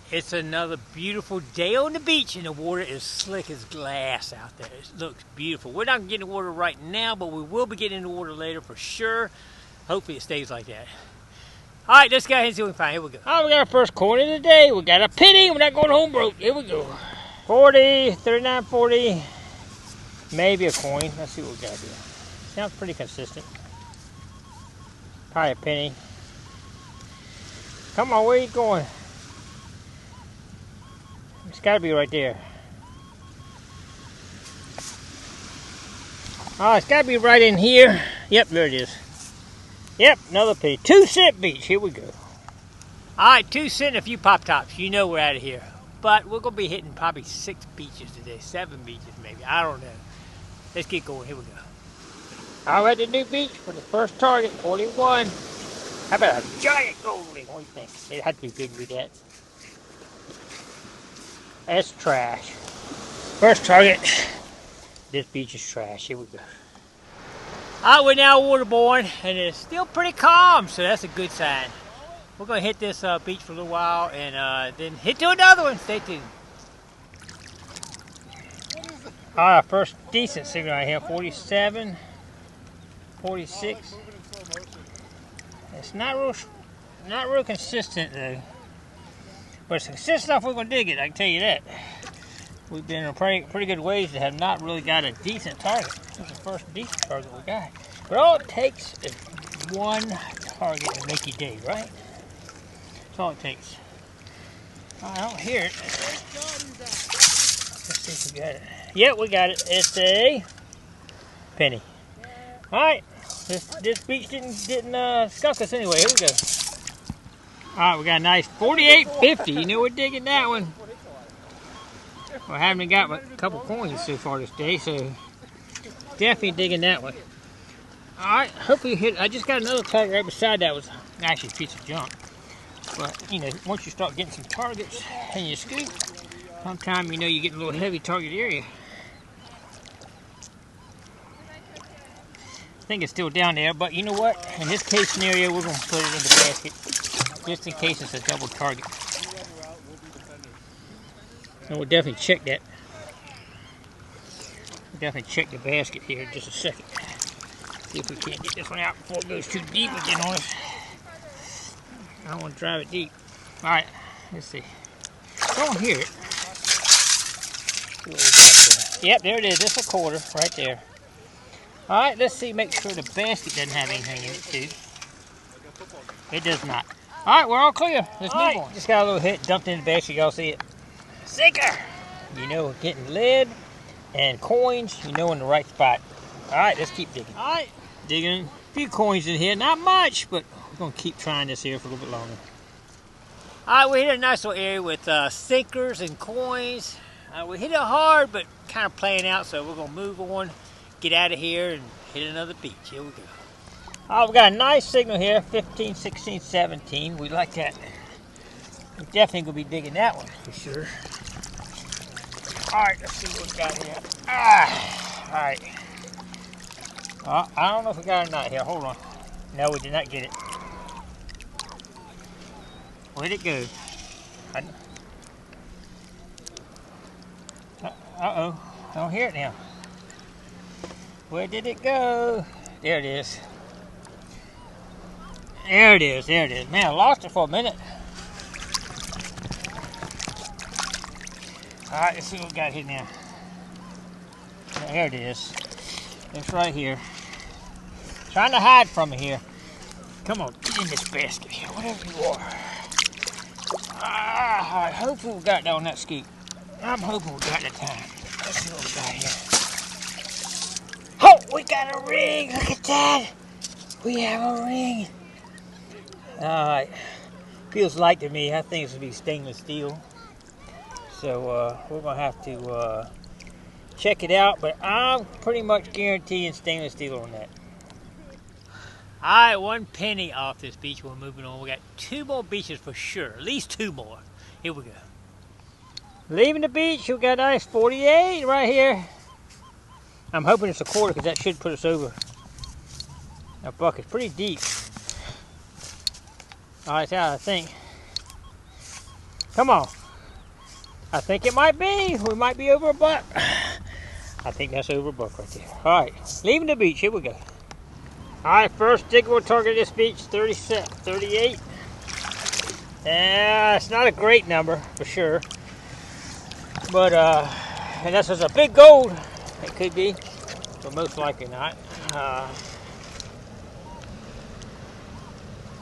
It's another beautiful day on the beach, and the water is slick as glass out there. It looks beautiful. We're not getting in the water right now, but we will be getting in the water later for sure. Hopefully it stays like that. All right, let's go ahead and see what we can find. Here we go. All right, we got our first coin of the day. We got a penny. We're not going home broke. Here we go. 40, 39, 40. Maybe a coin. Let's see what we got here. Sounds pretty consistent. Probably a penny. Come on, where are you going? It's got to be right there. Oh, it's got to be right in here. Yep, there it is. Yep, another penny. 2-cent beach. Here we go. All right, 2 cents and a few pop tops. You know we're out of here. But we're going to be hitting probably 6 beaches today. 7 beaches maybe. I don't know. Let's get going. Here we go. All right, the new beach for the first target, 41. How about a giant gold ring? What do you think? It had to be bigger than that. That's trash. First target. This beach is trash. Here we go. All right, we're now waterborne, and it's still pretty calm, so that's a good sign. We're going to hit this beach for a little while, and then hit to another one. Stay tuned. All right, first decent signal right here. 47, 46. It's not real consistent though. But it's consistent enough we're going to dig it, I can tell you that. We've been in a pretty good ways that have not really got a decent target. This is the first decent target we got. But all it takes is one target to make your day, right? That's all it takes. I don't hear it. Let's see if we got it. Yep, we got it. It's a penny. Alright, this beach didn't skunk us anyway. Here we go. Alright, we got a nice 48.50. You know we're digging that one. We haven't got but a couple coins so far this day, so definitely digging that one. Alright, hopefully you hit. I just got another target right beside that. Was actually a piece of junk. But, you know, once you start getting some targets in your scoop, sometimes you know you're getting a little heavy target area. I think it's still down there, but you know what? In this case scenario, we're going to put it in the basket just in case it's a double target. And we'll definitely check that. We'll definitely check the basket here in just a second. See if we can't get this one out before it goes too deep again on us. I don't want to drive it deep. Alright, let's see. I don't hear it. Yep, there it is. That's a quarter right there. Alright, let's see. Make sure the basket doesn't have anything in it too. It does not. Alright, we're all clear. Let's move on. Just got a little hit dumped in the basket. Y'all see it? Sinker! You know, getting lead and coins, you know, in the right spot. Alright, let's keep digging. Alright, digging a few coins in here. Not much, but we're going to keep trying this here for a little bit longer. Alright, we hit a nice little area with sinkers and coins. We hit it hard, but kind of playing out, so we're going to move on, get out of here, and hit another beach. Here we go. Alright, we got a nice signal here, 15, 16, 17. We like that. We're definitely going to be digging that one for sure. Alright, let's see what we got here. Alright. I don't know if we got it or not here. Hold on. No, we did not get it. Where'd it go? Uh-oh. I don't hear it now. Where did it go? There it is. There it is. There it is. Man, I lost it for a minute. Alright, let's see what we got here now. There it is. It's right here. Trying to hide from it here. Come on, get in this basket here, whatever you are. Alright, hopefully we got that on that scoop. I'm hoping we got the time. Let's see what we got here. Oh, we got a ring! Look at that! We have a ring! Alright. Feels light to me. I think it's going to be stainless steel. So we're going to have to check it out, but I'm pretty much guaranteeing stainless steel on that. Alright, 1 penny off this beach. We're moving on. We got 2 more beaches for sure. At least 2 more. Here we go. Leaving the beach, we got a nice 48 right here. I'm hoping it's a quarter because that should put us over. That bucket's pretty deep. Alright, that's how I think. Come on. I think it might be. We might be over a buck. I think that's over a buck right there. All right, leaving the beach. Here we go. All right, first dig we'll target this beach, 38. Yeah, it's not a great number for sure. But, and this is a big gold. It could be, but most likely not.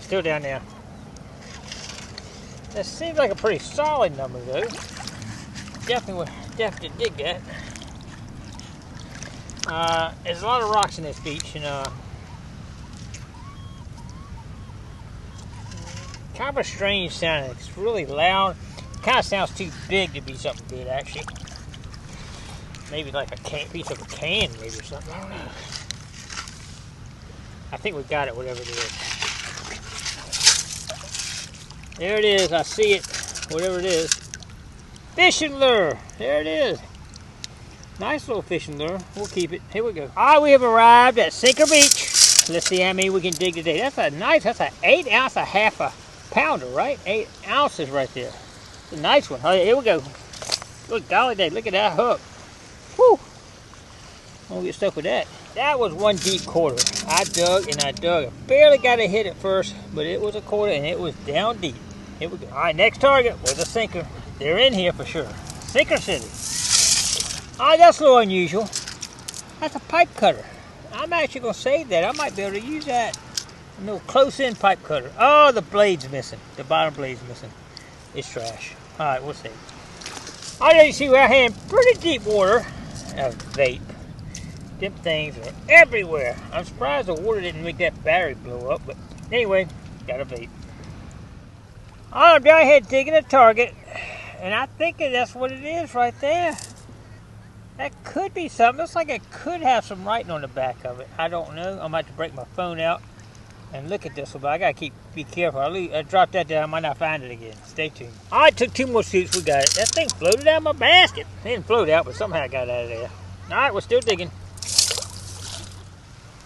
Still down there. That seems like a pretty solid number though. Definitely dig that. There's a lot of rocks in this beach, and kind of a strange sound. It's really loud. Kind of sounds too big to be something good, actually. Maybe like a piece of a can, maybe, or something. I don't know. I think we got it, whatever it is. There it is. I see it. Whatever it is. Fishing lure. There it is. Nice little fishing lure. We'll keep it. Here we go. All right, we have arrived at Sinker Beach. Let's see how many we can dig today. That's an 8 ounce, a half a pounder, right? 8 ounces right there. It's a nice one. Oh, yeah, here we go. Good golly day. Look at that hook. Whew. I won't get stuck with that. That was one deep quarter. I dug and I dug. I barely got a hit at first, but it was a quarter and it was down deep. Here we go. All right, next target was a sinker. They're in here for sure. Sinker City. All right, that's a little unusual. That's a pipe cutter. I'm actually going to save that. I might be able to use that. A little close-in pipe cutter. Oh, the blade's missing. The bottom blade's missing. It's trash. All right, we'll see. All right, you see we're here in pretty deep water. Vape. Them things are everywhere. I'm surprised the water didn't make that battery blow up, but anyway, got a vape. All right, I'm down here digging a target, and I think that's what it is right there. That could be something. Looks like it could have some writing on the back of it. I don't know. I might have to break my phone out and look at this one, but I gotta be careful. I dropped that down. I might not find it again. Stay tuned. All right, took 2 more scoops. We got it. That thing floated out of my basket. It didn't float out, but somehow I got it out of there. All right, we're still digging.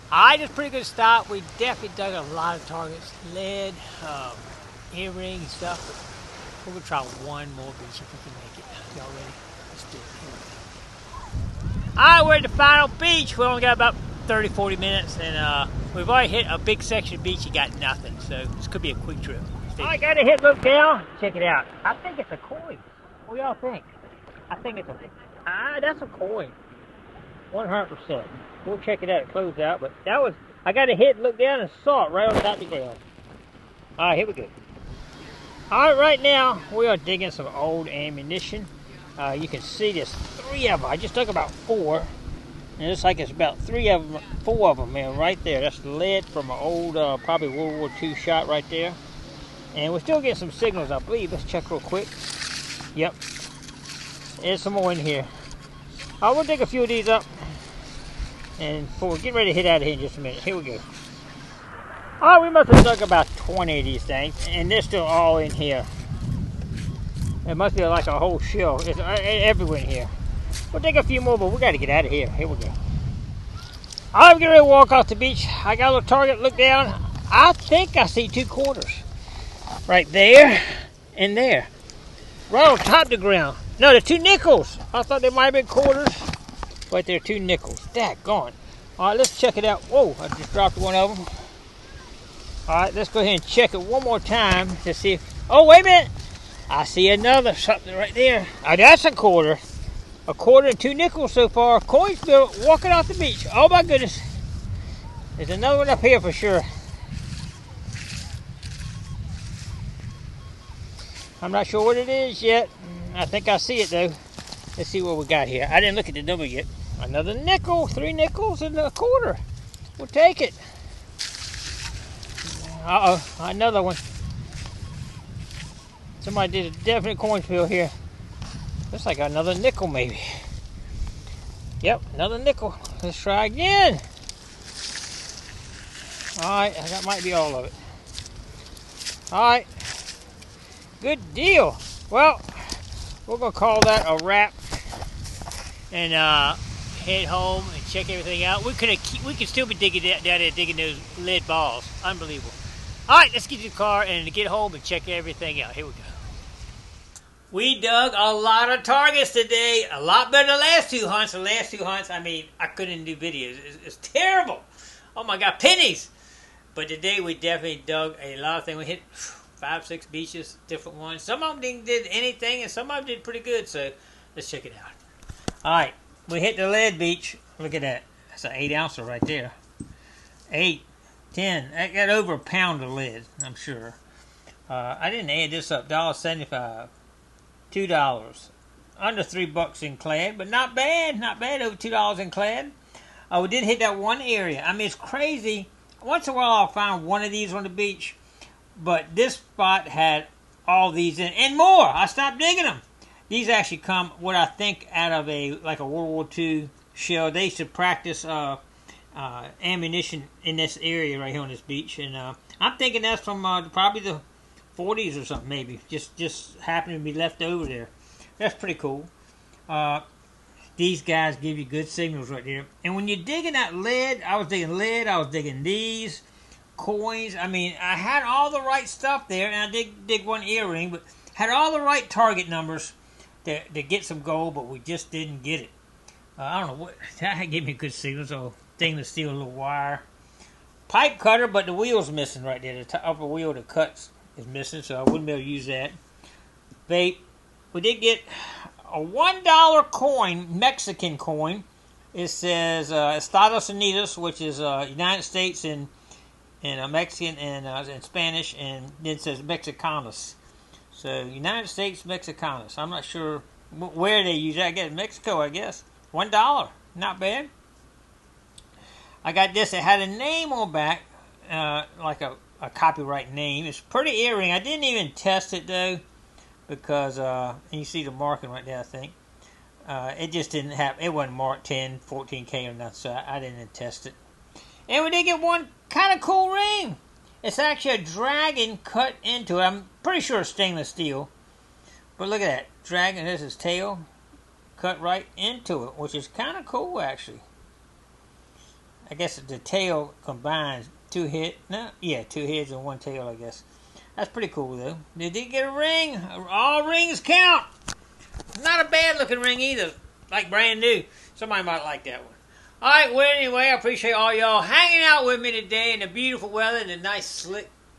All right, it's a pretty good stop. We definitely dug a lot of targets. Lead, earring and stuff. We're gonna try one more beach if we can make it. Y'all ready? Let's do it. Here we go. All right, we're at the final beach. We only got about 30, 40 minutes, and we've already hit a big section of beach and got nothing, so this could be a quick trip. I got to hit look down. Check it out. I think it's a coin. What do y'all think? I think it's a... that's a coin. 100%. We'll check it out. It closed out, but that was... I got to hit look down and saw it right on top of the ground. All right, here we go. All right, right now, we are digging some old ammunition. You can see there's 3 of them. I just dug about 4. And it looks like it's about 4 of them, man, right there. That's lead from an old, probably World War II shot right there. And we're still getting some signals, I believe. Let's check real quick. Yep. There's some more in here. We'll dig a few of these up. And we're getting ready to hit out of here in just a minute. Here we go. All right, we must have dug about 20 of these things. And they're still all in here. It must be like a whole shell. It's everywhere in here. We'll take a few more, but we got to get out of here. Here we go. I'm getting ready to walk off the beach. I got a little target. Look down. I think I see 2 quarters. Right there and there. Right on top of the ground. No, they're 2 nickels. I thought they might have been quarters. But they're 2 nickels. Daggone. All right, let's check it out. Whoa, I just dropped one of them. All right, let's go ahead and check it one more time to see if... Oh, wait a minute. I see another something right there. That's a quarter. A quarter and 2 nickels so far. Coin spill walking off the beach. Oh my goodness. There's another one up here for sure. I'm not sure what it is yet. I think I see it though. Let's see what we got here. I didn't look at the number yet. Another nickel. 3 nickels and a quarter. We'll take it. Uh-oh. Another one. Somebody did a definite coin spill here. Looks like another nickel maybe. Yep, another nickel. Let's try again. Alright, that might be all of it. Alright. Good deal. Well, we're going to call that a wrap. And head home and check everything out. We could still be digging down there, digging those lead balls. Unbelievable. Alright, let's get to the car and get home and check everything out. Here we go. We dug a lot of targets today. A lot better than the last two hunts. The last two hunts, I mean, I couldn't do videos. It's terrible. Oh my God, pennies. But today we definitely dug a lot of things. We hit 5, 6 beaches, different ones. Some of them didn't did anything, and some of them did pretty good. So let's check it out. All right, we hit the lead beach. Look at that. That's an 8-ouncer right there. 8, 10. I got over a pound of lead, I'm sure. I didn't add this up. $1.75. $2. Under $3 in clad, but not bad. Not bad. Over $2 in clad. We did hit that one area. I mean, it's crazy. Once in a while, I'll find one of these on the beach, but this spot had all these in and more. I stopped digging them. These actually come, what I think, out of like a World War II shell. They used to practice ammunition in this area right here on this beach, and I'm thinking that's from probably the 40s or something, maybe. Just happened to be left over there. That's pretty cool. These guys give you good signals right there. And when you're digging that lead, I was digging these coins. I mean, I had all the right stuff there, and I did dig one earring, but had all the right target numbers to get some gold, but we just didn't get it. I don't know what that gave me good signals. So stainless steel, little wire, pipe cutter, but the wheel's missing right there. The upper wheel that cuts is missing, so I wouldn't be able to use that. Bait. We did get a $1 coin, Mexican coin. It says Estados Unidos, which is United States in Mexican and in Spanish, and then it says Mexicanos. So United States Mexicanos. I'm not sure where they use that. I guess Mexico, I guess. $1. Not bad. I got this. It had a name on back, like a copyright name. It's a pretty earring. I didn't even test it though, because you see the marking right there, I think. It just didn't have, it wasn't marked 10, 14K or nothing, so I didn't test it. And we did get one kind of cool ring. It's actually a dragon cut into it. I'm pretty sure it's stainless steel. But look at that. Dragon, there's his tail cut right into it, which is kind of cool actually. I guess the tail combines two heads and one tail, I guess. That's pretty cool though. They did get a ring. All rings count. Not a bad looking ring either. Like brand new. Somebody might like that one. Alright, well anyway, I appreciate all y'all hanging out with me today in the beautiful weather and the nice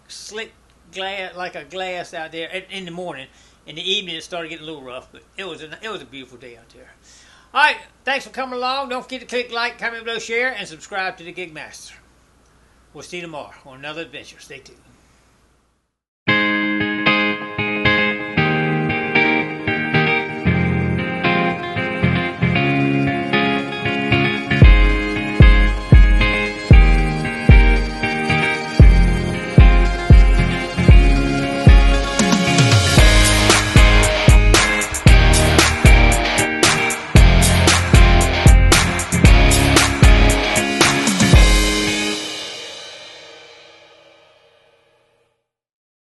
slick glass, like a glass out there in the morning. In the evening it started getting a little rough, but it was a beautiful day out there. Alright, thanks for coming along. Don't forget to click like, comment below, share, and subscribe to the Gigmaster. We'll see you tomorrow on another adventure. Stay tuned.